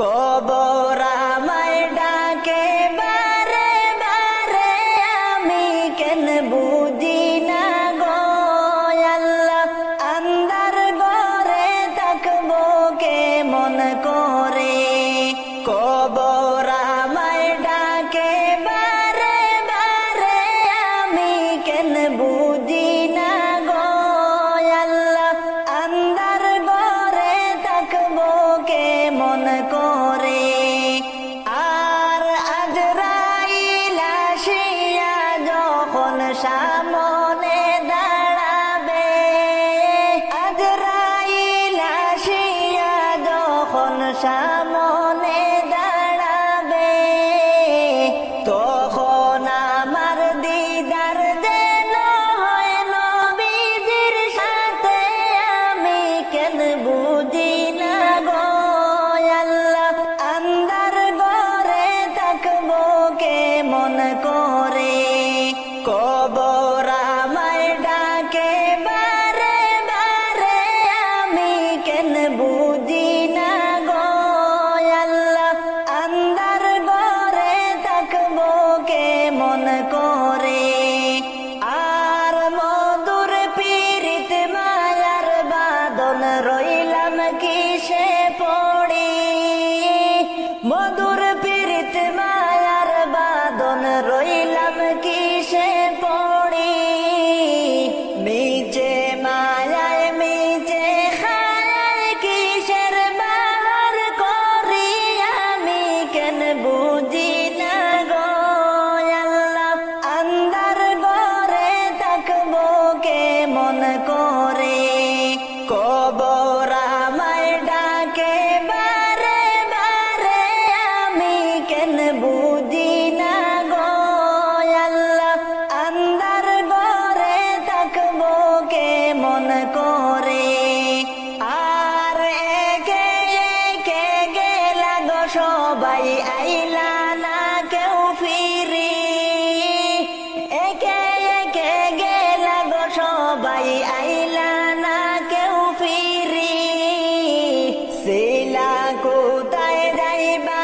কবর আমায় ডাকে বারে বারে, আমি কেন বুঝি না গো আল্লাহ। আন্ধার ঘরে থাকবো কেমন করে, কবর আমায় ডাকে বারে বারে, আমি কেন বুঝি না গো আল্লাহ। আন্ধার ঘরে থাকবো কেমন করে, আর আজরাইল আসিয়া যখন সামনে দাঁড়াবে, আজরাইল আসিয়া যখন সামনে দাঁড়াবে, তখন আমার দিদার যেন হয় নবীজির সাথে, আমি কেন বুঝি না গো আল্লাহ। আন্ধার ঘরে থাকবো কেমন করে, কবর আমায় ডাকে বারে বারে, আমি কেন বুঝি না গো আল্লাহ। আন্ধার ঘরে থাকবো কেমন করে, আর মধুর পীড়িত মায়ার বাঁধন রইলাম কিসে পড়ি, মধুর পীড়িত মায়ার বাঁধন রইলাম কিসে পড়ি, মিছে মায়ায় মিছে খায়ায় কিসের বাহার করি, আমি কেন বুঝি না গো আল্লাহ। আন্ধার ঘরে থাকবো কেমন করে, কবর আমায় ডাকে বারে বারে, আমি কেন বুঝি না গো আল্লাহ। আন্ধার ঘরে থাকবো কেমন করে, আর একে একে গেলা গো সবাই, আইলা না কেউ ফিরি, একে একে গেলা গো সবাই, আইলা না কেউ ফিরি, শিলা কোথায় যাইবা